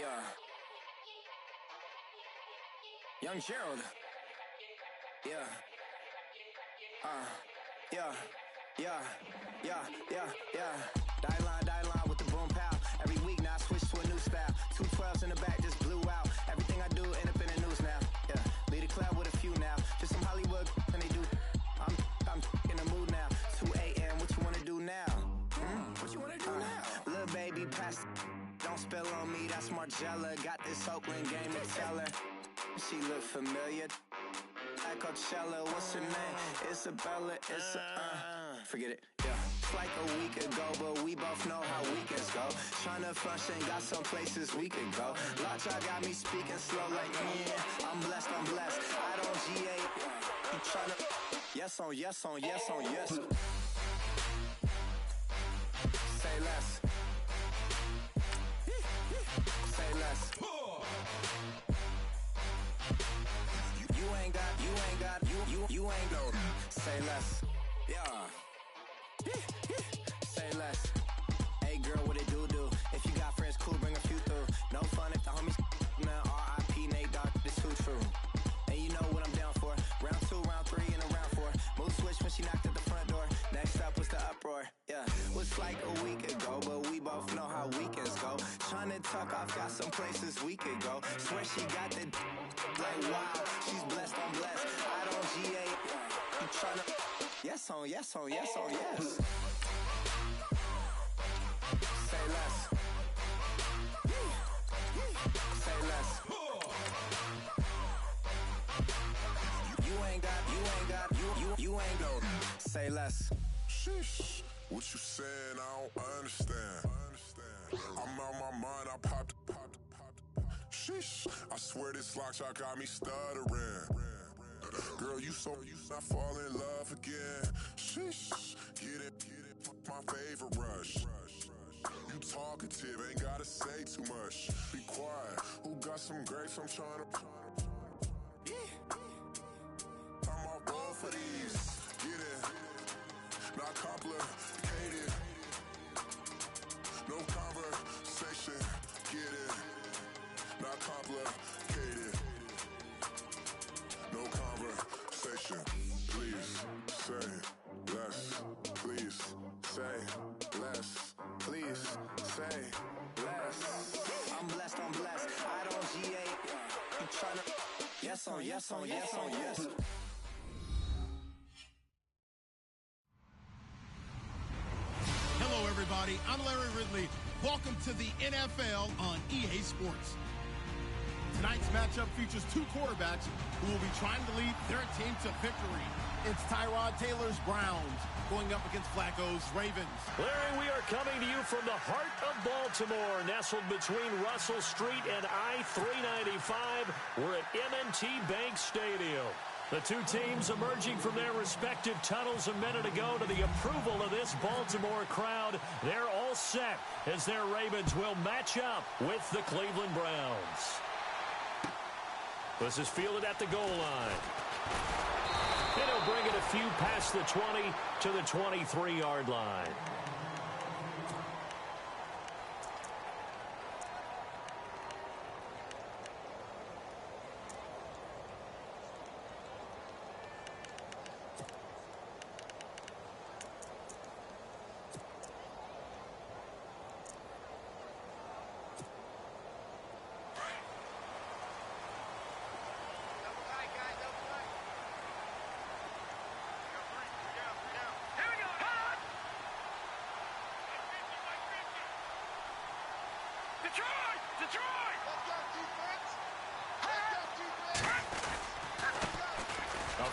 Yeah. Young Gerald. Yeah. Yeah. Die line with the boom pow. Every week now I switch to a new style. 212s in the back just blew out. Everything I do end up in the news now. Yeah. Lead a club with a few now. Just some Hollywood and they do. I'm in the mood now. 2 a.m. What you wanna do now? What you wanna do now? Little baby pass. Don't spill on me. That's Margella. Got this Oakland game to tell her. She look familiar. At Coachella, what's her name? Isabella, forget it, yeah. It's like a week ago, but we both know how weekends go. Tryna function, got some places we could go. Lot y'all got me speaking slow like, yeah, I'm blessed. I don't GA, you tryna, yes on yes. Say less. Say less. You ain't gon' say less. Yeah. Say less. Hey girl, what it do? If you got friends, cool, bring a few through. No fun if the homies man, R.I.P. Nate Dogg, this too true. And you know what I'm down for. Round 2, round 3, and a round 4. Mood switch when she knocked at the front door. Next up was the uproar. Yeah, was like a week ago, but we both know how weekends go. Tryna tuck off, got some places we could go. Swear she got the like wow, she's blessed, I'm blessed. I don't GA, you tryna yes on yes. Say less. Say less. You ain't gon' say less. Sheesh, what you saying? I don't understand. I'm out my mind, I popped. Sheesh, I swear this lock shot got me stuttering. Girl, you not fall in love again. Sheesh, get it, my favorite rush. You talkative, ain't gotta say too much. Be quiet, who got some grapes? I'm tryna. I'm all ball for these. Get it, not complicated. No conversation, get it. Not complicated. No conversation. Please say less. Please say less. Please say less. I'm blessed. I don't GA. You tryna yes on yes. Hello, everybody. I'm Larry Ridley. Welcome to the NFL on EA Sports. Tonight's matchup features two quarterbacks who will be trying to lead their team to victory. It's Tyrod Taylor's Browns going up against Flacco's Ravens. Larry, we are coming to you from the heart of Baltimore, nestled between Russell Street and I-395. We're at M&T Bank Stadium. The two teams emerging from their respective tunnels a minute ago to the approval of this Baltimore crowd. They're all set as their Ravens will match up with the Cleveland Browns. This is fielded at the goal line. And he'll bring it a few past the 20 to the 23-yard line.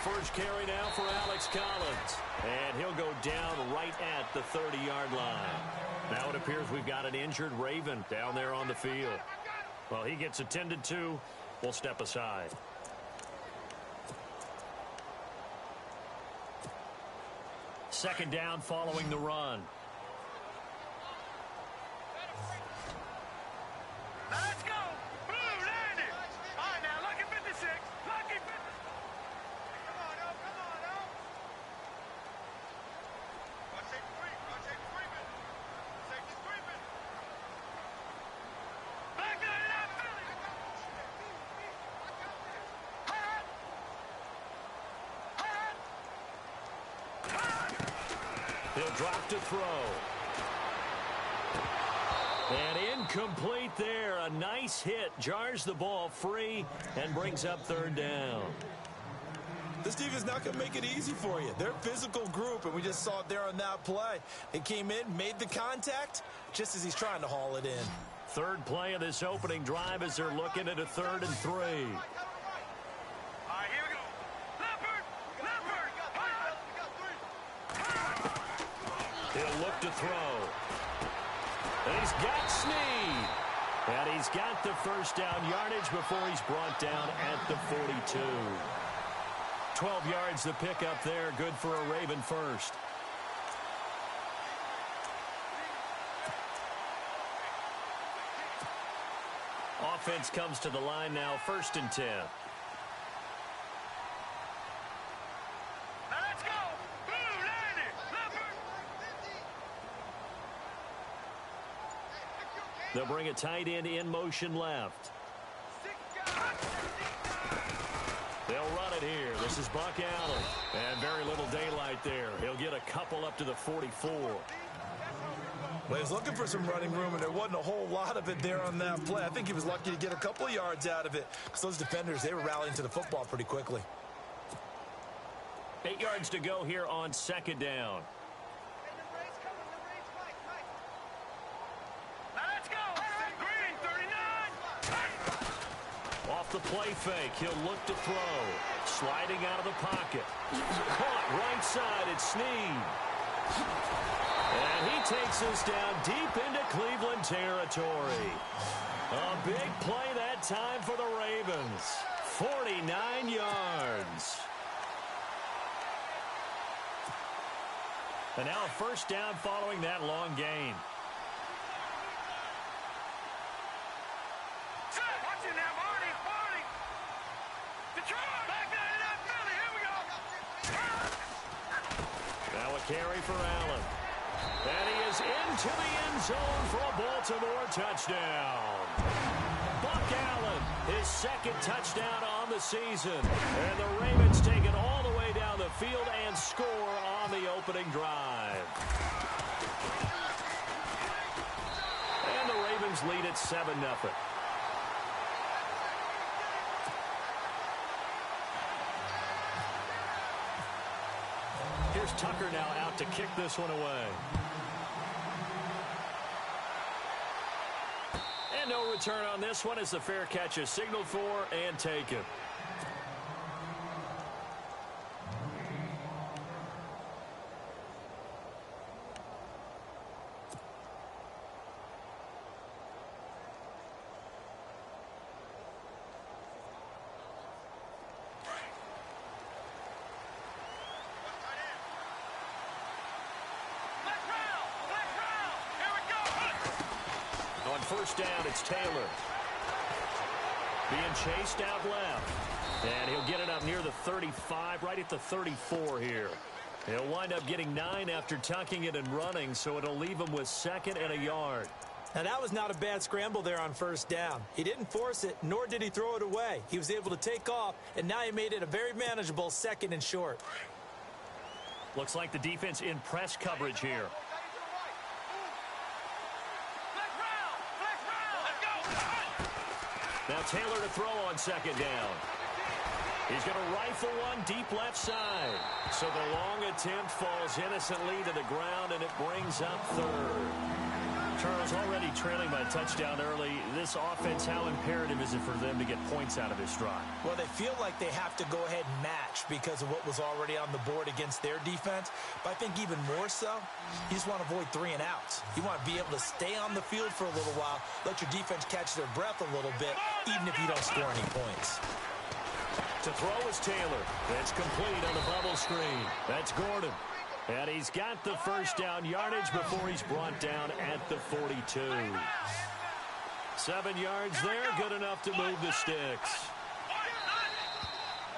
First carry now for Alex Collins. And he'll go down right at the 30-yard line. Now it appears we've got an injured Raven down there on the field. Well, he gets attended to. We'll step aside. Second down following the run. Let's go! Blue landed! All right, now, lucky 56. Lucky 56. Come on, oh. Safety creeping. Safety creeping. Back to 11. He'll drop to throw. And incomplete there. A nice hit. Jars the ball free and brings up third down. This defense not going to make it easy for you. They're a physical group, and we just saw it there on that play. He came in, made the contact, just as he's trying to haul it in. Third play of this opening drive as they're looking at a 3rd and 3. All right, here we go. Leopard! He'll look to throw. And he's got Snead. And he's got the first down yardage before he's brought down at the 42. 12 yards to pick up there. Good for a Raven first. Offense comes to the line now, 1st and 10. Now let's go! Blue, land it! Leopard! They'll bring a tight end in motion left. They'll run it here. This is Buck Allen. And very little daylight there. He'll get a couple up to the 44. Well, he was looking for some running room, and there wasn't a whole lot of it there on that play. I think he was lucky to get a couple of yards out of it because those defenders, they were rallying to the football pretty quickly. 8 yards to go here on 2nd down. Now let's go! Green, 39! Off the play fake, he'll look to throw. Sliding out of the pocket. Caught right side, it's Snead. And he takes us down deep into Cleveland territory. A big play that time for the Ravens. 49 yards. And now a first down following that long gain. Watch it now, Marty! Detroit! Back down to that Philly! Here we go! Now a carry for Allen. And he is into the end zone for a Baltimore touchdown. Buck Allen, his 2nd touchdown on the season. And the Ravens take it all the way down the field and score on the opening drive. And the Ravens lead at 7-0. Here's Tucker now out to kick this one away. And no return on this one as the fair catch is signaled for and taken. First down, it's Taylor. Being chased out left. And he'll get it up near the 35, right at the 34 here. He'll wind up getting 9 after tucking it and running, so it'll leave him with 2nd and a yard. Now, that was not a bad scramble there on first down. He didn't force it, nor did he throw it away. He was able to take off, and now he made it a very manageable 2nd and short. Looks like the defense in press coverage here. Now Taylor to throw on 2nd down. He's going to rifle one deep left side. So the long attempt falls innocently to the ground, and it brings up 3rd. Charles, already trailing by a touchdown early. This offense, how imperative is it for them to get points out of this drive? Well, they feel like they have to go ahead and match because of what was already on the board against their defense. But I think even more so, you just want to avoid 3 and outs. You want to be able to stay on the field for a little while, let your defense catch their breath a little bit, even if you don't score any points. To throw is Taylor. That's complete on the bubble screen. That's Gordon. And he's got the first down yardage before he's brought down at the 42. 7 yards there, good enough to move the sticks.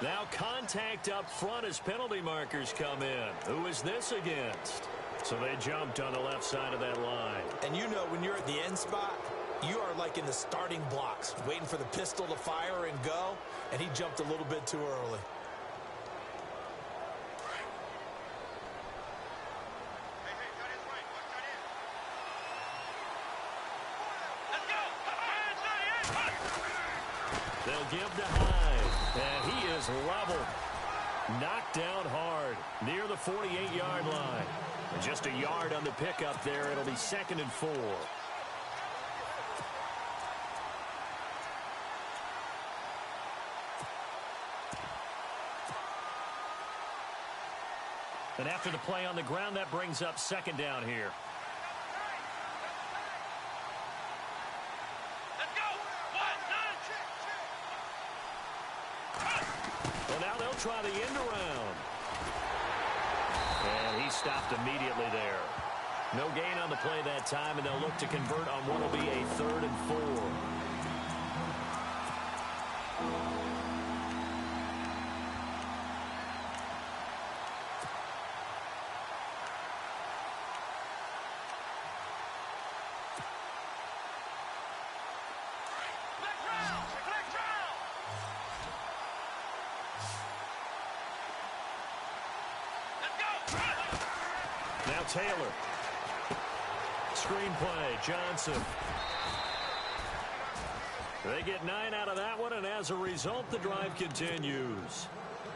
Now contact up front as penalty markers come in. Who is this against? So they jumped on the left side of that line. And you know when you're at the end spot, you are like in the starting blocks, waiting for the pistol to fire and go, and he jumped a little bit too early. And he is level. Knocked down hard near the 48-yard line. And just a yard on the pickup there. It'll be 2nd and 4. And after the play on the ground, that brings up 2nd down here. Let's go. 1, 9. Well, now they'll try the end around. And he stopped immediately there. No gain on the play that time, and they'll look to convert on what will be a 3rd and 4. Now Taylor. Screenplay, Johnson. They get 9 out of that one, and as a result, the drive continues.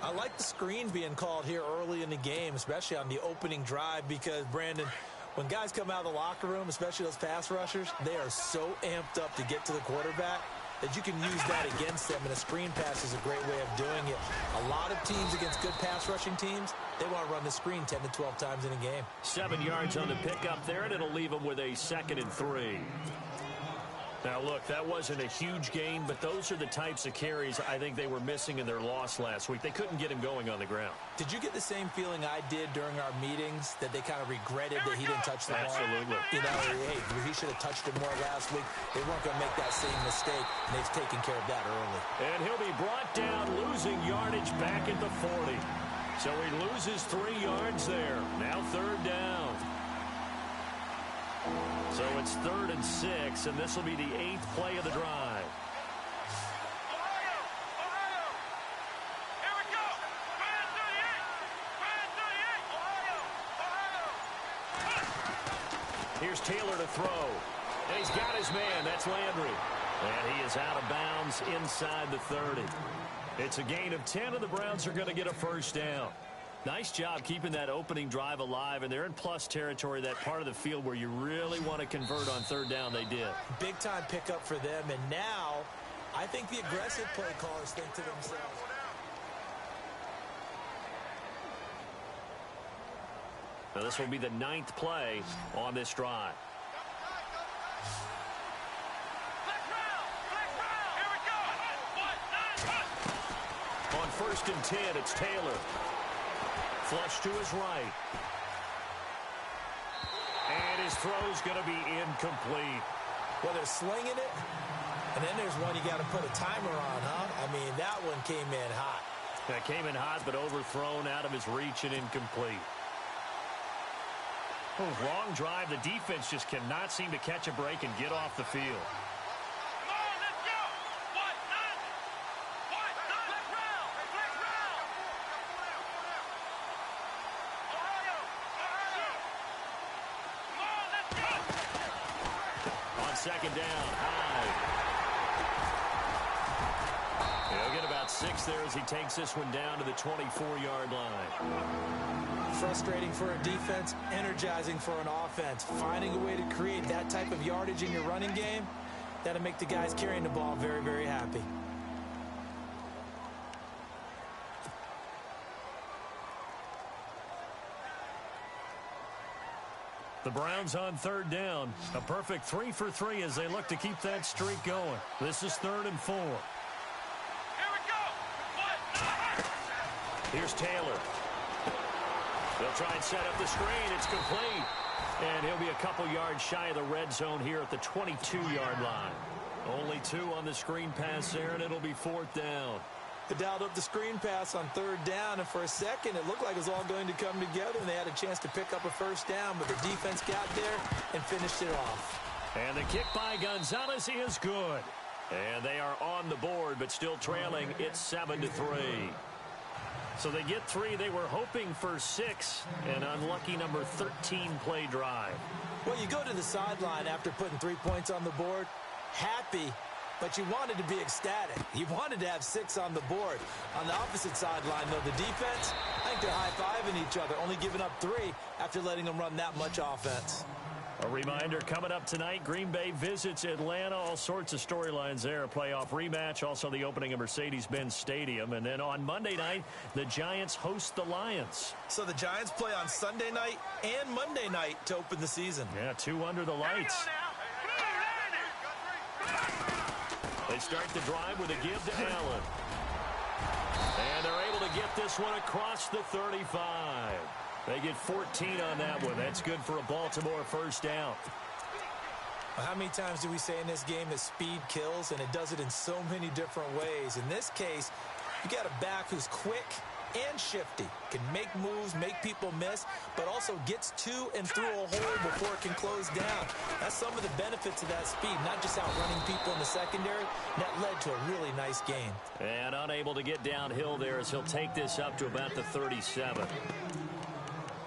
I like the screen being called here early in the game, especially on the opening drive, because, Brandon, when guys come out of the locker room, especially those pass rushers, they are so amped up to get to the quarterback that you can use that against them, and a screen pass is a great way of doing it. A lot of teams against good pass rushing teams, they want to run the screen 10 to 12 times in a game. 7 yards on the pickup there, and it'll leave them with a 2nd and 3. Now, look, that wasn't a huge gain, but those are the types of carries I think they were missing in their loss last week. They couldn't get him going on the ground. Did you get the same feeling I did during our meetings, that they kind of regretted that he didn't touch the ball? Absolutely. You know, hey, he should have touched it more last week. They weren't going to make that same mistake, and they've taken care of that early. And he'll be brought down, losing yardage back at the 40. So he loses 3 yards there. Now 3rd down. So it's 3rd and 6, and this will be the 8th play of the drive. Ohio! Here we go! Fire 38! Fire 38! Ohio! Here's Taylor to throw. And he's got his man. That's Landry. And he is out of bounds inside the 30. It's a gain of 10, and the Browns are going to get a 1st down. Nice job keeping that opening drive alive, and they're in plus territory, that part of the field where you really want to convert on 3rd down. They did. Big-time pickup for them, and now I think the aggressive play callers think to themselves. Now this will be the 9th play on this drive. On 1st and 10, it's Taylor. Flush to his right. And his throw's going to be incomplete. Well, they're slinging it, and then there's one you got to put a timer on, huh? I mean, that one came in hot. That came in hot, but overthrown out of his reach and incomplete. Oh, long drive. The defense just cannot seem to catch a break and get off the field. On 2nd down, Hyde. He'll get about 6 there as he takes this one down to the 24-yard line. Frustrating for a defense, energizing for an offense. Finding a way to create that type of yardage in your running game, that'll make the guys carrying the ball very, very happy. The Browns on 3rd down. A perfect 3 for 3 as they look to keep that streak going. This is 3rd and 4. Here we go! Here's Taylor. They'll try and set up the screen. It's complete. And he'll be a couple yards shy of the red zone here at the 22-yard line. Only 2 on the screen pass there, and it'll be 4th down. They dialed up the screen pass on 3rd down, and for a second it looked like it was all going to come together, and they had a chance to pick up a 1st down, but the defense got there and finished it off. And the kick by Gonzalez is good. And they are on the board, but still trailing. It's 7-3. So they get 3. They were hoping for 6. An unlucky number 13 play drive. Well, you go to the sideline after putting 3 points on the board, happy but you wanted to be ecstatic. You wanted to have 6 on the board. On the opposite sideline, though, the defense, I think they're high-fiving each other, only giving up 3 after letting them run that much offense. A reminder, coming up tonight, Green Bay visits Atlanta. All sorts of storylines there. A playoff rematch, also the opening of Mercedes-Benz Stadium. And then on Monday night, the Giants host the Lions. So the Giants play on Sunday night and Monday night to open the season. Yeah, 2 under the lights. They start the drive with a give to Allen. And they're able to get this one across the 35. They get 14 on that one. That's good for a Baltimore first down. Well, how many times do we say in this game that speed kills, and it does it in so many different ways? In this case, you got a back who's quick and shifty, can make moves, make people miss, but also gets to and through a hole before it can close down. That's some of the benefits of that speed, not just outrunning people in the secondary. That led to a really nice game. And unable to get downhill there as he'll take this up to about the 37.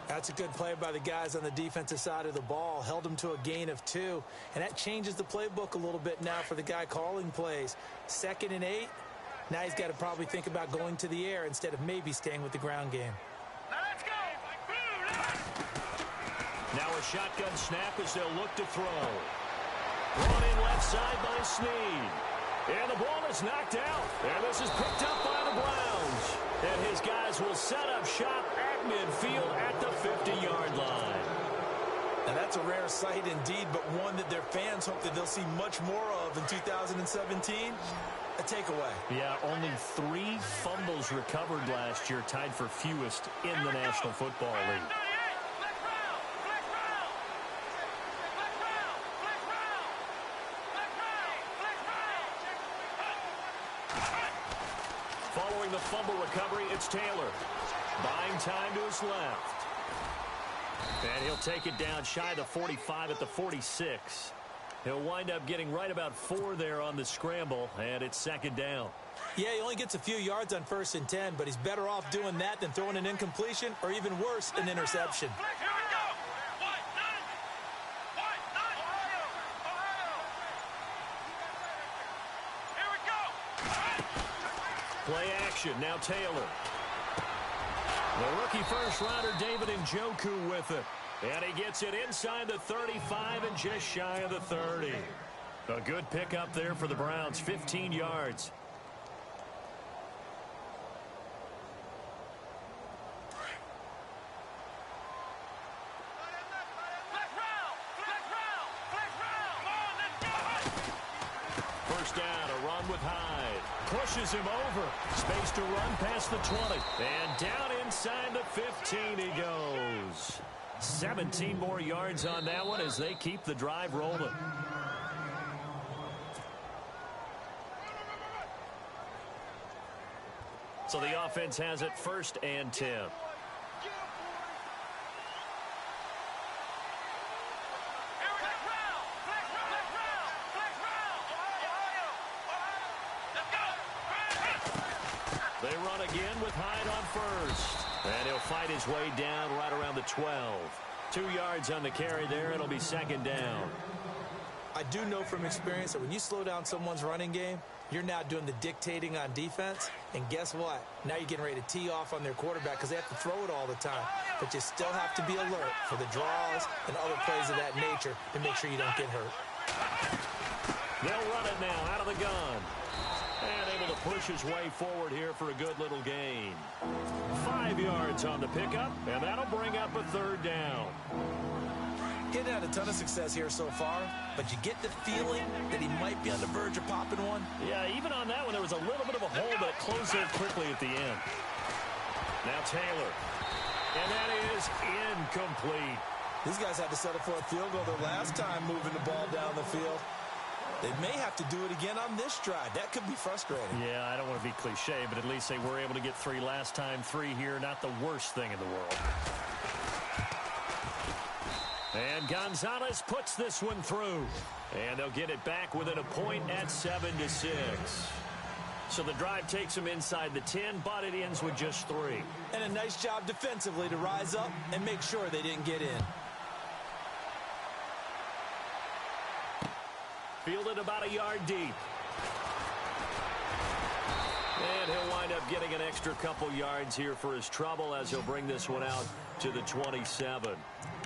That's a good play by the guys on the defensive side of the ball. Held them to a gain of 2. And that changes the playbook a little bit now for the guy calling plays. 2nd and 8. Now he's got to probably think about going to the air instead of maybe staying with the ground game. Now let's go. Now a shotgun snap as they'll look to throw. Brought in left side by Snead. And the ball is knocked out. And this is picked up by the Browns. And his guys will set up shop at midfield at the 50-yard line. Now that's a rare sight indeed, but one that their fans hope that they'll see much more of in 2017. A takeaway. Yeah, only 3 fumbles recovered last year, tied for fewest in the National Football League. Following the fumble recovery, it's Taylor. Buying time to his left. And he'll take it down shy of the 45 at the 46. He'll wind up getting right about 4 there on the scramble, and it's 2nd down. Yeah, he only gets a few yards on 1st and 10, but he's better off doing that than throwing an incompletion or even worse, an interception. Here we go. Here we go. Play action. Now Taylor. The rookie first-rounder David Njoku with it. And he gets it inside the 35 and just shy of the 30. A good pickup there for the Browns, 15 yards. First down, a run with Hyde. Pushes him over. Space to run past the 20. And down inside the 15 he goes. 17 more yards on that one as they keep the drive rolling. So the offense has it 1st and 10. They run again with Hyde on first. And he'll fight his way down right around the 12. 2 yards on the carry there. It'll be 2nd down. I do know from experience that when you slow down someone's running game, you're now doing the dictating on defense. And guess what? Now you're getting ready to tee off on their quarterback because they have to throw it all the time. But you still have to be alert for the draws and other plays of that nature to make sure you don't get hurt. They'll run it now out of the gun. And able to push his way forward here for a good little gain. 5 yards on the pickup, and that'll bring up a 3rd down. Getting had a ton of success here so far, but you get the feeling that he might be on the verge of popping one. Yeah, even on that one, there was a little bit of a hole, but it closed there quickly at the end. Now Taylor. And that is incomplete. These guys had to settle for a field goal their last time moving the ball down the field. They may have to do it again on this drive. That could be frustrating. Yeah, I don't want to be cliche, but at least they were able to get 3 last time. 3 here, not the worst thing in the world. And Gonzalez puts this one through. And they'll get it back within a point at 7-6. So the drive takes them inside the 10, but it ends with just 3. And a nice job defensively to rise up and make sure they didn't get in. Fielded about a yard deep. And he'll wind up getting an extra couple yards here for his trouble as he'll bring this one out to the 27.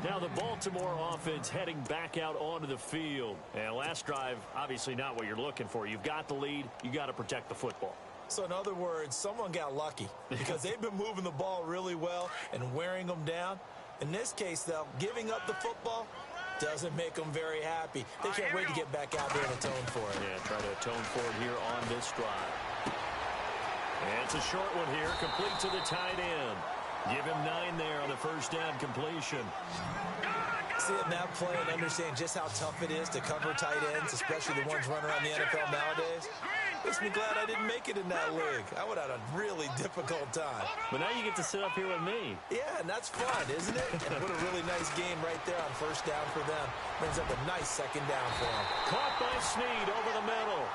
Now the Baltimore offense heading back out onto the field. And last drive, obviously not what you're looking for. You've got the lead. You got to protect the football. So in other words, someone got lucky because they've been moving the ball really well and wearing them down. In this case, though, giving up the football doesn't make them very happy. They can't wait to get back out there and atone for it. Yeah, try to atone for it here on this drive. And it's a short one here, complete to the tight end. Give him 9 there on the first down completion. Seeing that play and understand just how tough it is to cover tight ends, especially the ones running around the NFL nowadays, makes me glad I didn't make it in that league. I would have had a really difficult time. But now you get to sit up here with me. Yeah, and that's fun, isn't it? And what a really nice game right there on first down for them. Brings up a nice second down for them. Caught by Snead over the middle.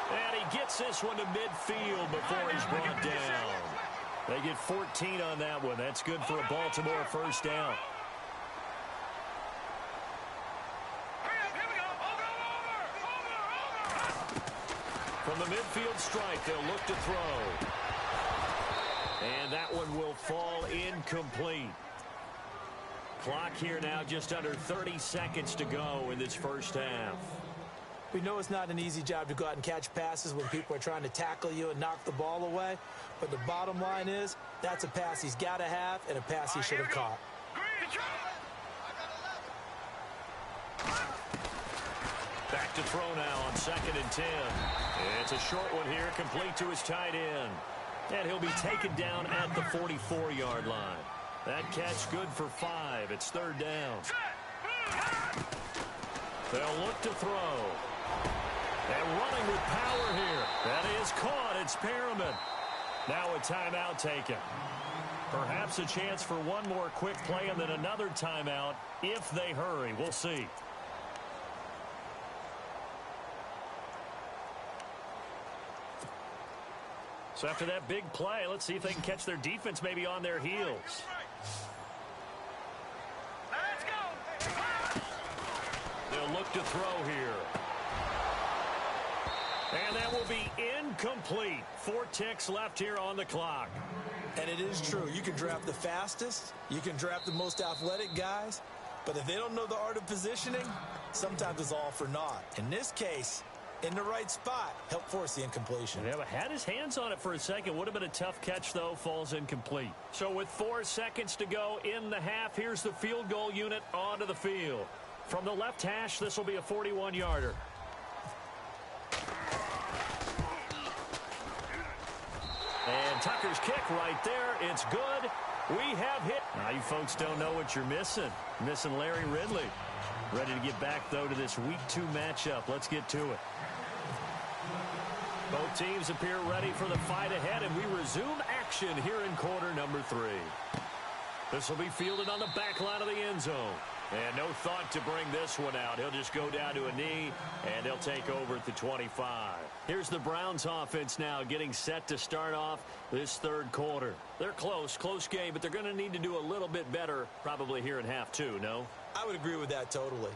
And he gets this one to midfield before he's brought down. They get 14 on that one. That's good for a Baltimore first down. From the midfield strike, they'll look to throw. And that one will fall incomplete. Clock here now just under 30 seconds to go in this first half. We know it's not an easy job to go out and catch passes when people are trying to tackle you and knock the ball away. But the bottom line is, that's a pass he's got to have and a pass he should have caught. Back to throw now on 2nd and 10. It's a short one here, complete to his tight end. And he'll be taken down at the 44-yard line. That catch good for 5. It's 3rd down. They'll look to throw. And running with power here. That is caught. It's Perriman. Now a timeout taken. Perhaps a chance for one more quick play and then another timeout if they hurry. We'll see. So after that big play, let's see if they can catch their defense maybe on their heels. Let's go. They'll look to throw here. And that will be incomplete. 4 ticks left here on the clock. And it is true. You can draft the fastest. You can draft the most athletic guys. But if they don't know the art of positioning, sometimes it's all for naught. In this case, in the right spot, help force the incompletion. Yeah, but had his hands on it for a second. Would have been a tough catch, though. Falls incomplete. So with 4 seconds to go in the half, here's the field goal unit onto the field. From the left hash, this will be a 41-yarder. And Tucker's kick right there. It's good. We have hit. Now, you folks don't know what you're missing. Missing Larry Ridley. Ready to get back, though, to this Week 2 matchup. Let's get to it. Both teams appear ready for the fight ahead, and we resume action here in quarter number 3. This will be fielded on the back line of the end zone. And no thought to bring this one out. He'll just go down to a knee, and they'll take over at the 25. Here's the Browns offense now getting set to start off this 3rd quarter. They're close game, but they're going to need to do a little bit better probably here in half 2, no? I would agree with that totally.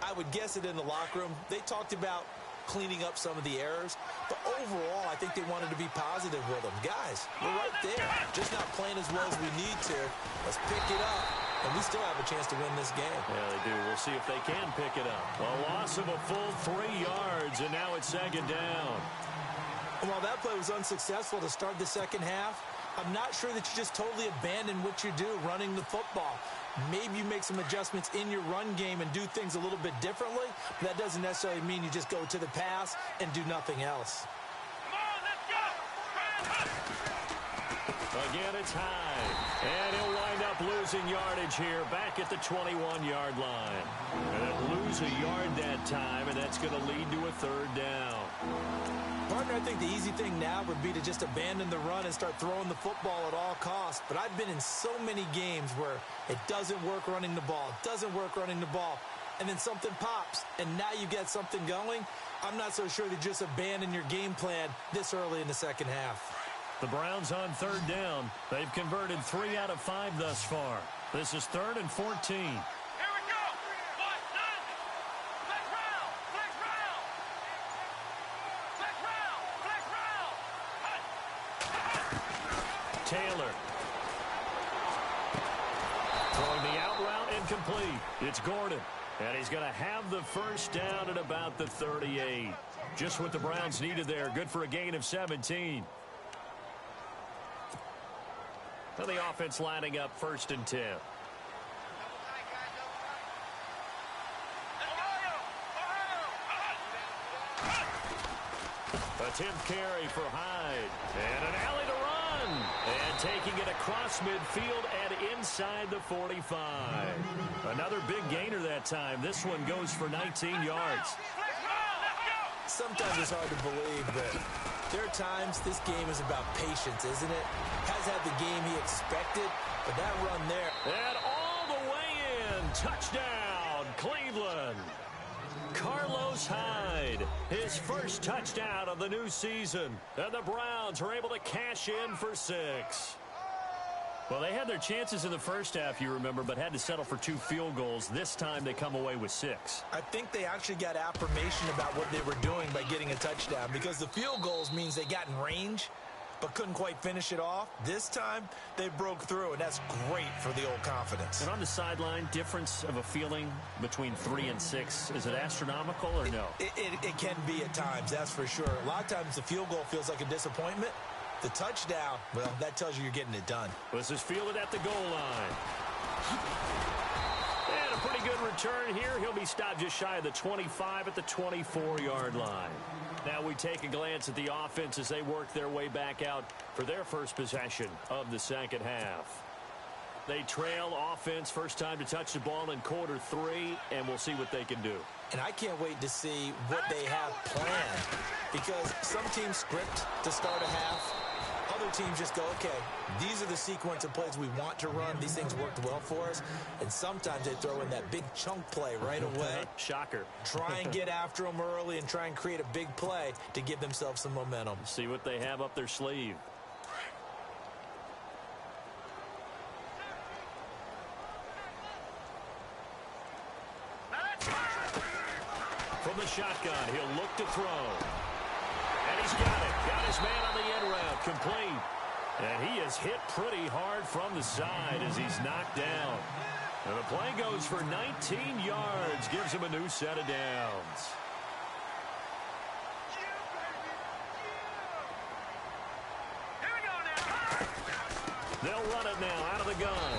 I would guess it in the locker room. They talked about cleaning up some of the errors, but overall, I think they wanted to be positive with them. Guys, we're right there. Just not playing as well as we need to. Let's pick it up, and we still have a chance to win this game. Yeah, they do. We'll see if they can pick it up. A loss of a full 3 yards, and now it's 2nd down. And while that play was unsuccessful to start the second half, I'm not sure that you just totally abandon what you do running the football. Maybe you make some adjustments in your run game and do things a little bit differently, but that doesn't necessarily mean you just go to the pass and do nothing else. Come on, let's go. Again, it's high. And he'll wind up losing yardage here back at the 21-yard line. And they'll lose a yard that time, and that's going to lead to a 3rd down. Partner, I think the easy thing now would be to just abandon the run and start throwing the football at all costs. But I've been in so many games where it doesn't work running the ball, and then something pops, and now you get something going. I'm not so sure that you just abandon your game plan this early in the second half. The Browns on 3rd down. They've converted 3 out of 5 thus far. This is 3rd and 14. Taylor. Throwing the out route incomplete. It's Gordon. And he's going to have the first down at about the 38. Just what the Browns needed there. Good for a gain of 17. So the offense lining up 1st and 10. A 10th carry for Hyde. And an alley to run. And taking it across midfield and inside the 45. Another big gainer that time. This one goes for 19 yards. Sometimes it's hard to believe, but there are times this game is about patience, isn't it? Has had the game he expected, but that run there. And all the way in. Touchdown, Cleveland. Carlos Hyde, his first touchdown of the new season. And the Browns are able to cash in for 6. Well, they had their chances in the first half, you remember, but had to settle for 2 field goals. This time they come away with 6. I think they actually got affirmation about what they were doing by getting a touchdown, because the field goals means they got in range but couldn't quite finish it off. This time, they broke through, and that's great for the old confidence. And on the sideline, difference of a feeling between 3 and 6, is it astronomical or no? It can be at times, that's for sure. A lot of times the field goal feels like a disappointment. The touchdown, well, that tells you you're getting it done. This is fielded at the goal line. And a pretty good return here. He'll be stopped just shy of the 25 at the 24-yard line. Now we take a glance at the offense as they work their way back out for their first possession of the second half. They trail offense, first time to touch the ball in quarter 3, and we'll see what they can do. And I can't wait to see what they have planned, because some teams script to start a half. Other teams just go, okay, these are the sequence of plays we want to run. These things worked well for us. And sometimes they throw in that big chunk play right away. Shocker. Try and get after them early and try and create a big play to give themselves some momentum. See what they have up their sleeve. From the shotgun, he'll look to throw. And he's got it. Got his man on the end route. Complete. And he is hit pretty hard from the side as he's knocked down. And the play goes for 19 yards. Gives him a new set of downs. They'll run it now out of the gun.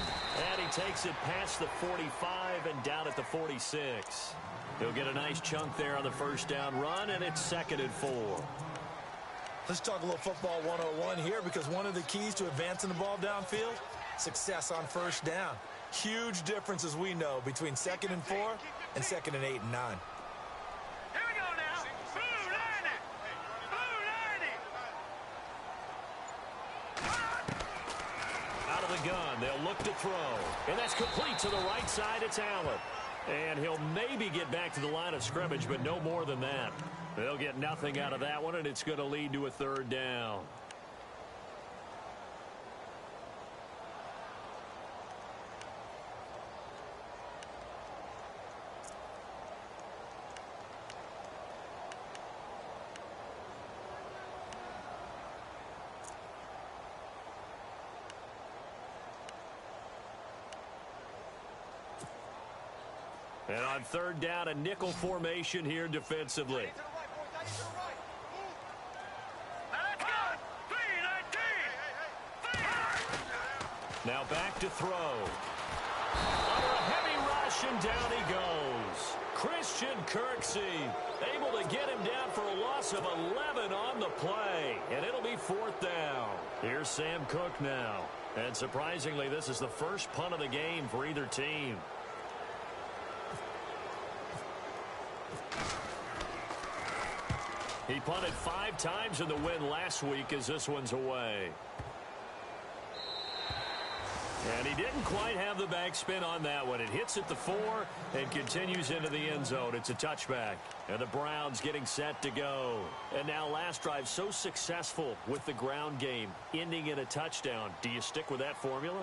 And he takes it past the 45 and down at the 46. He'll get a nice chunk there on the first down run, and it's 2nd and 4. Let's talk a little football 101 here, because one of the keys to advancing the ball downfield, success on first down. Huge difference, as we know, between 2nd and 4 and 2nd and 8 and 9. Here we go now. Blue 90. Blue 90. Out of the gun, they'll look to throw. And that's complete to the right side. It's Allen. And he'll maybe get back to the line of scrimmage, but no more than that. They'll get nothing out of that one, and it's going to lead to a 3rd down. And on 3rd down, a nickel formation here defensively. Now back to throw. Under a heavy rush, and down he goes. Christian Kirksey able to get him down for a loss of 11 on the play. And it'll be 4th down. Here's Sam Cook now. And surprisingly, this is the first punt of the game for either team. He punted 5 times in the win last week as this one's away. And he didn't quite have the backspin on that one. It hits at the 4 and continues into the end zone. It's a touchback. And the Browns getting set to go. And now last drive so successful with the ground game, ending in a touchdown. Do you stick with that formula?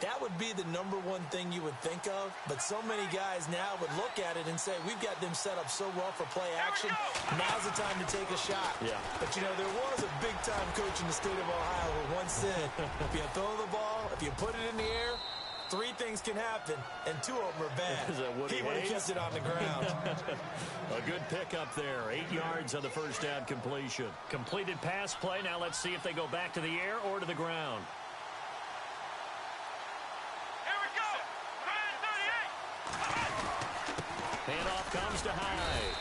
That would be the number one thing you would think of, but so many guys now would look at it and say, we've got them set up so well for play action, now's the time to take a shot. Yeah. But, you know, there was a big-time coach in the state of Ohio who once said, if you throw the ball, if you put it in the air, 3 things can happen, and 2 of them are bad. He would have kept it on the ground. A good pickup there. 8 yards on the first down completion. Completed pass play. Now let's see if they go back to the air or to the ground. Handoff comes to Hyde.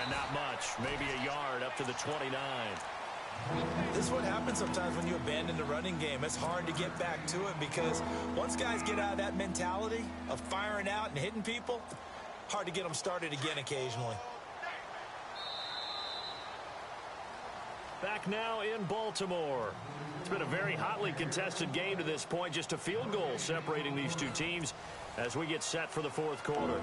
And not much. Maybe a yard up to the 29. This is what happens sometimes when you abandon the running game. It's hard to get back to it because once guys get out of that mentality of firing out and hitting people, hard to get them started again occasionally. Back now in Baltimore. It's been a very hotly contested game to this point. Just a field goal separating these two teams as we get set for the fourth quarter.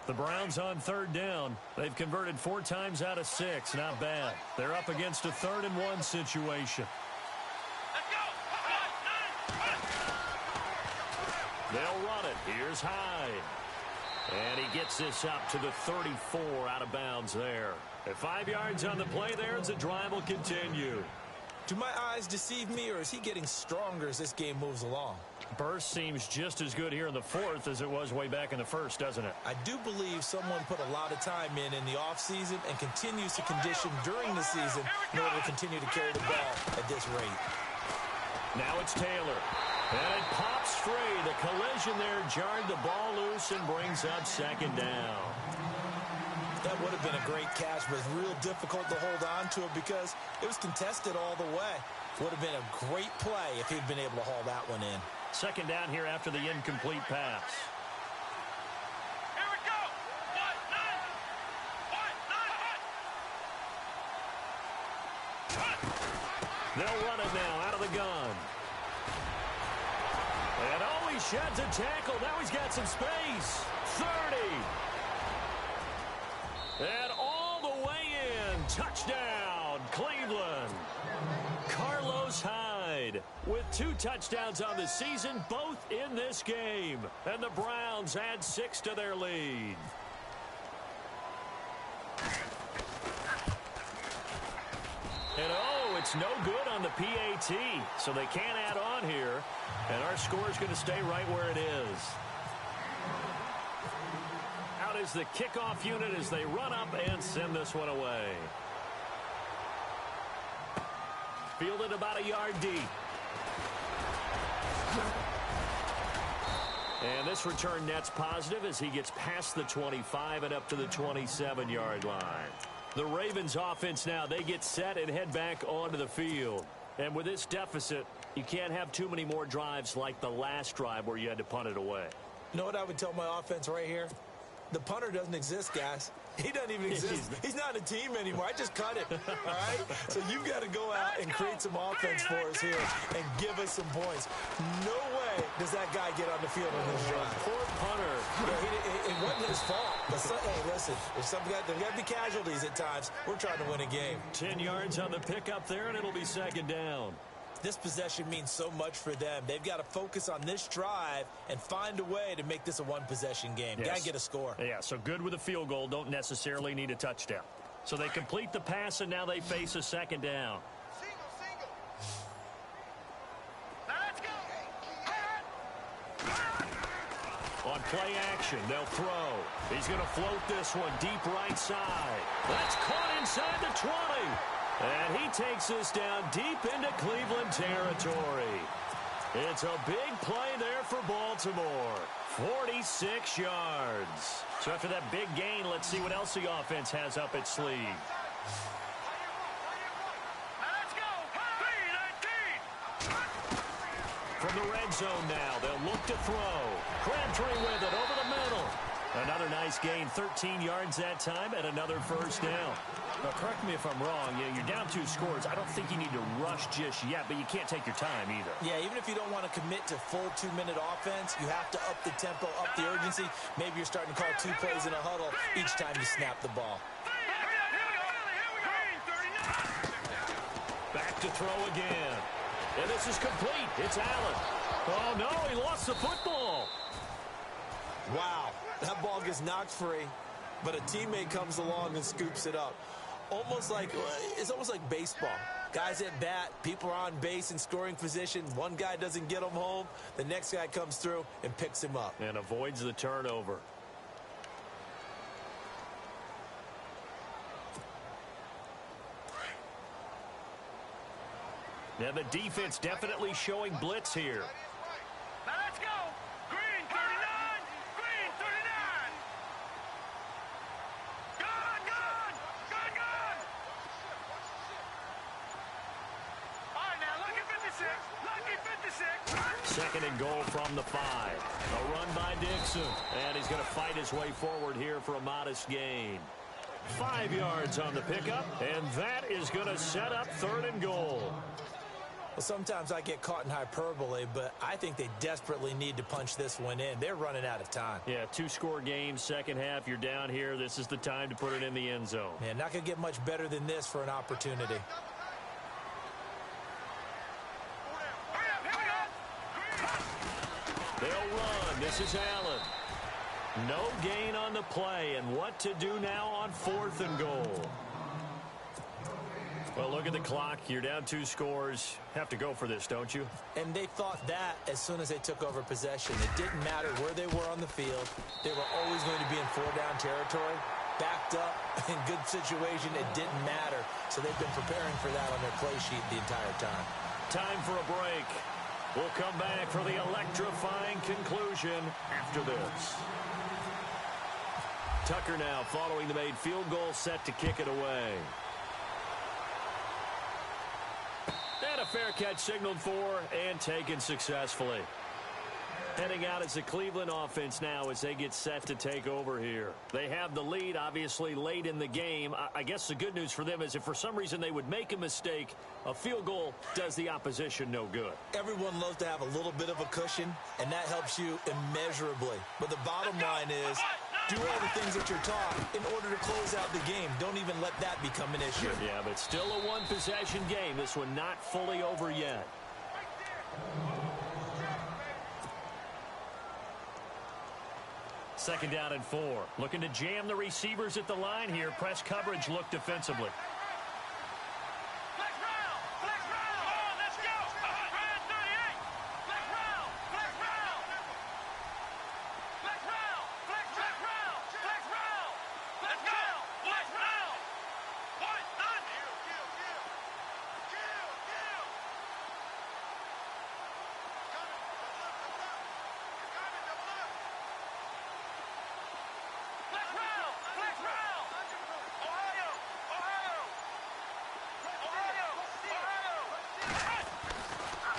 The Browns on third down. They've converted 4 times out of 6. Not bad. They're up against a 3rd and 1 situation. They'll run it. Here's Hyde. And he gets this up to the 34 out of bounds there. At 5 yards on the play there as the drive will continue. Do my eyes deceive me, or is he getting stronger as this game moves along? Burst seems just as good here in the 4th as it was way back in the 1st, doesn't it? I do believe someone put a lot of time in the offseason and continues to condition during the season in order to continue to carry the ball at this rate. Now it's Taylor. And it pops free. The collision there jarred the ball loose and brings up 2nd down. That would have been a great catch, but it's real difficult to hold on to it because it was contested all the way. Would have been a great play if he'd been able to haul that one in. 2nd down here after the incomplete pass. Here we go. They'll run it now out of the gun. And oh, he sheds a tackle. Now he's got some space. 30. And all the way in. Touchdown, Cleveland. Carlos Hyde with 2 touchdowns on the season, both in this game. And the Browns add 6 to their lead. And oh, it's no good on the PAT, so they can't add on here. And our score is going to stay right where it is. Out is the kickoff unit as they run up and send this one away. Fielded about a yard deep. And this return net's positive as he gets past the 25 and up to the 27-yard line. The Ravens offense now, they get set and head back onto the field. And with this deficit, you can't have too many more drives like the last drive where you had to punt it away. You know what I would tell my offense right here? The punter doesn't exist, guys. He doesn't even exist. He's not a team anymore. I just cut it, all right? So you've got to go out and create some offense for us here and give us some points. No way does that guy get on the field on this drive. Poor punter. Yeah, it wasn't his fault. But hey, listen, there's got to be casualties at times. We're trying to win a game. 10 yards on the pickup there, and it'll be 2nd down. This possession means so much for them. They've got to focus on this drive and find a way to make this a one-possession game. Yes. Got to get a score. Yeah, so good with a field goal. Don't necessarily need a touchdown. So they complete the pass, and now they face a 2nd down. Single. Now let's go. On play action, they'll throw. He's going to float this one deep right side. That's caught inside the 20. And he takes this down deep into Cleveland territory. It's a big play there for Baltimore. 46 yards. So after that big gain, let's see what else the offense has up its sleeve. Let's go. 3-19. From the red zone now, they'll look to throw. Crabtree with it over the middle. Another nice gain, 13 yards that time, and another 1st down. Now, correct me if I'm wrong. You're down 2 scores. I don't think you need to rush just yet, but you can't take your time either. Yeah, even if you don't want to commit to full 2-minute offense, you have to up the tempo, up the urgency. Maybe you're starting to call 2 plays in a huddle each time you snap the ball. Back to throw again. And this is complete. It's Allen. Oh, no, he lost the football. Wow, that ball gets knocked free, but a teammate comes along and scoops it up. It's almost like baseball. Guys at bat, people are on base in scoring position. One guy doesn't get him home. The next guy comes through and picks him up. And avoids the turnover. Now the defense definitely showing blitz here. Now let's go. Green 39. Green 39. Gone. All right, now lucky 56. Lucky 56. Second and goal from the 5. A run by Dixon. And he's going to fight his way forward here for a modest gain. 5 yards on the pickup. And that is going to set up 3rd and goal. Well, sometimes I get caught in hyperbole, but I think they desperately need to punch this one in. They're running out of time. Yeah, 2-score game, second half. You're down here. This is the time to put it in the end zone. Yeah, not going to get much better than this for an opportunity. They'll run. This is Allen. No gain on the play. And what to do now on 4th and goal? Well, look at the clock. You're down 2 scores. Have to go for this, don't you? And they thought that as soon as they took over possession. It didn't matter where they were on the field. They were always going to be in 4-down territory. Backed up, in good situation, it didn't matter. So they've been preparing for that on their play sheet the entire time. Time for a break. We'll come back for the electrifying conclusion after this. Tucker now following the made field goal, set to kick it away. And a fair catch signaled for and taken successfully. Heading out as the Cleveland offense now as they get set to take over here. They have the lead, obviously, late in the game. I guess the good news for them is if for some reason they would make a mistake, a field goal does the opposition no good. Everyone loves to have a little bit of a cushion, and that helps you immeasurably. But the bottom line is, do all the things that you're taught in order to close out the game. Don't even let that become an issue. Yeah, but still a one-possession game. This one not fully over yet. Second down and 4. Looking to jam the receivers at the line here. Press coverage look defensively.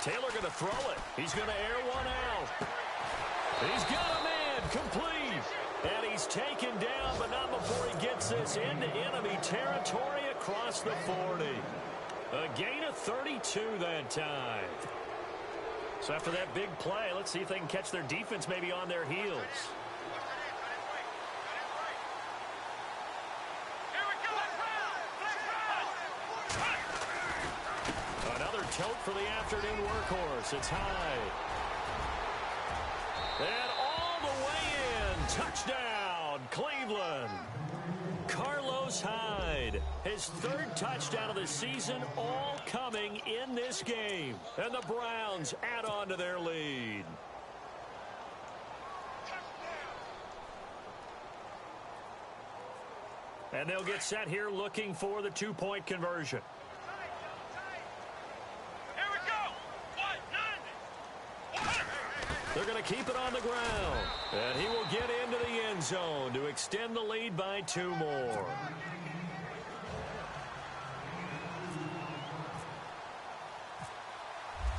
Taylor going to throw it. He's going to air one out. He's got a man complete. And he's taken down, but not before he gets this into enemy territory across the 40. A gain of 32 that time. So after that big play, let's see if they can catch their defense maybe on their heels. Tote for the afternoon workhorse. It's high. And all the way in. Touchdown, Cleveland. Carlos Hyde. His 3rd touchdown of the season, all coming in this game. And the Browns add on to their lead. And they'll get set here looking for the 2-point conversion. They're going to keep it on the ground. And he will get into the end zone to extend the lead by 2 more.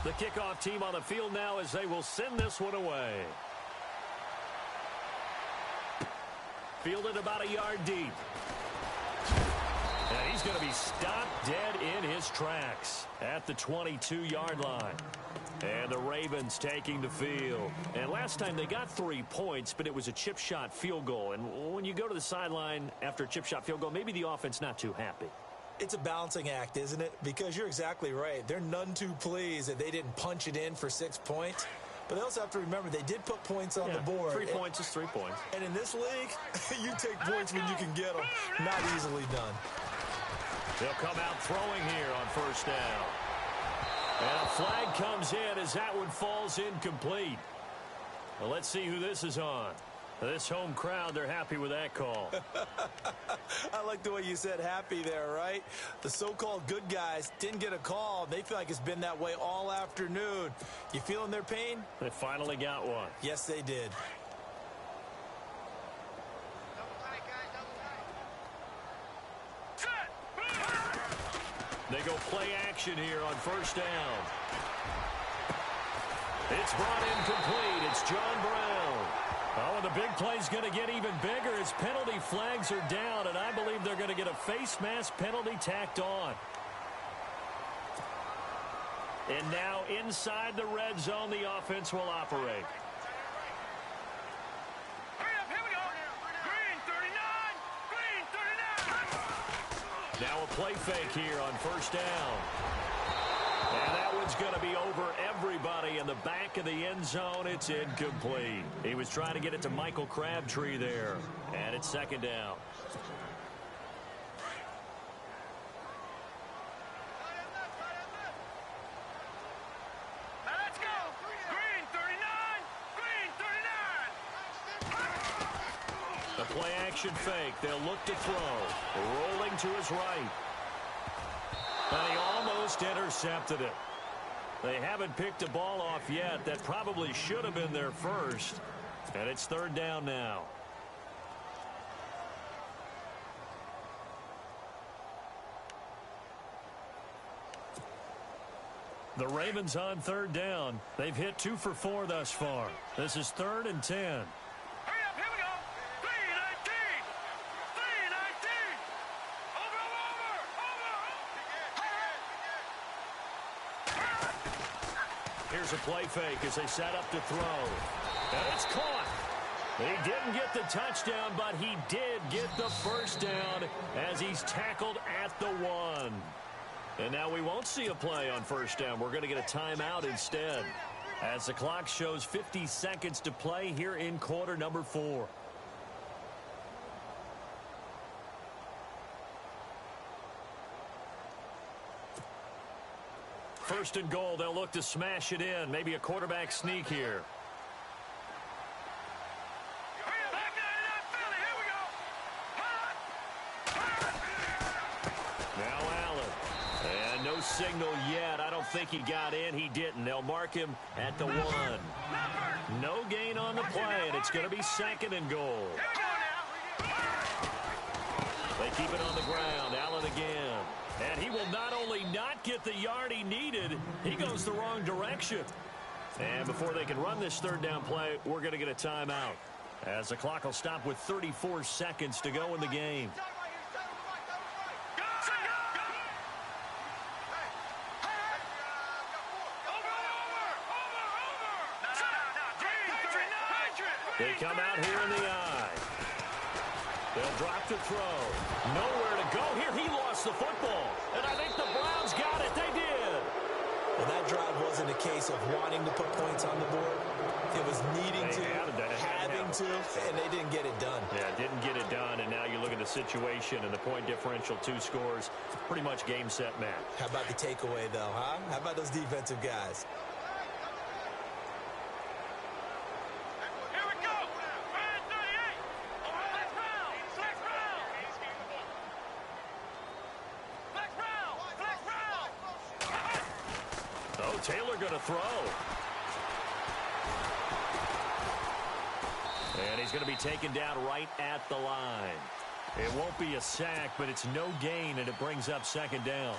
The kickoff team on the field now as they will send this one away. Fielded about a yard deep. And he's going to be stopped dead in his tracks at the 22-yard line. And the Ravens taking the field. And last time they got 3 points, but it was a chip shot field goal. And when you go to the sideline after a chip shot field goal, maybe the offense not too happy. It's a balancing act, isn't it? Because you're exactly right. They're none too pleased that they didn't punch it in for 6 points. But they also have to remember they did put points on the board. 3 points is 3 points. And in this league, you take points when you can get them. Not easily done. They'll come out throwing here on first down. And a flag comes in as that one falls incomplete. Well, let's see who this is on. This home crowd, they're happy with that call. I like the way you said happy there, right? The so-called good guys didn't get a call. They feel like it's been that way all afternoon. You feeling their pain? They finally got one. Yes, they did. They go play action here on first down. It's brought in complete. It's John Brown. Oh, and the big play's going to get even bigger as penalty flags are down, and I believe they're going to get a face mask penalty tacked on. And now inside the red zone, the offense will operate. Now a play fake here on first down. And that one's going to be over everybody in the back of the end zone. It's incomplete. He was trying to get it to Michael Crabtree there. And it's second down. Let's go. Green 39. Green 39. The play action fake. They'll look to throw. Rolling to his right. And he almost intercepted it. They haven't picked a ball off yet. That probably should have been their first. And it's third down now. The Ravens on third down. They've hit 2 for 4 thus far. This is 3rd and 10. Hurry up, here we go. 319. 319. Over. Here's a play fake as they set up to throw. And it's caught. He didn't get the touchdown, but he did get the first down as he's tackled at the 1. And now we won't see a play on first down. We're going to get a timeout instead as the clock shows 50 seconds to play here in quarter number 4. First and goal, they'll look to smash it in. Maybe a quarterback sneak here. Now Allen. And no signal yet. I don't think he got in. He didn't. They'll mark him at the 1. No gain on the play, and it's going to be second and goal. They keep it on the ground. Allen again. And he will not only not get the yard he needed, he goes the wrong direction. And before they can run this third down play, we're going to get a timeout as the clock will stop with 34 seconds to go in the game. They come out here in the eye. They'll drop to throw. Nowhere to go here. He lost the football. And I think the Browns got it. They did. Well, that drive wasn't a case of wanting to put points on the board. It was needing to, having to, and they didn't get it done. Yeah, didn't get it done, and now you look at the situation and the point differential, 2 scores, pretty much game, set, match. How about the takeaway, though, huh? How about those defensive guys? Taylor going to throw. And he's going to be taken down right at the line. It won't be a sack, but it's no gain, and it brings up second down.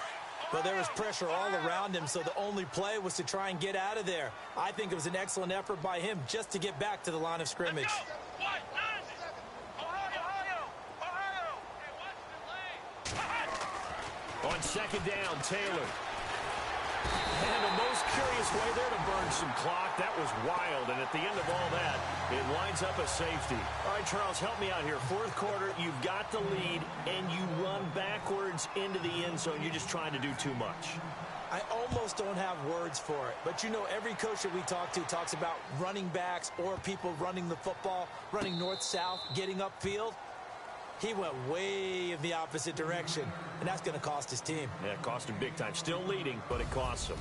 Well, there was pressure all around him, so the only play was to try and get out of there. I think it was an excellent effort by him just to get back to the line of scrimmage. On second down, Taylor. And a most curious way there to burn some clock. That was wild. And at the end of all that, it winds up a safety. All right, Charles, help me out here. Fourth quarter, you've got the lead, and you run backwards into the end zone. You're just trying to do too much. I almost don't have words for it. But, you know, every coach that we talk to talks about running backs or people running the football, running north-south, getting upfield. He went way in the opposite direction, and that's going to cost his team. Yeah, it cost him big time. Still leading, but it costs him.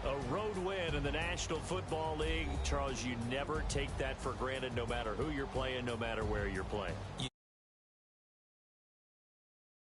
A road win in the National Football League. Charles, you never take that for granted, no matter who you're playing, no matter where you're playing.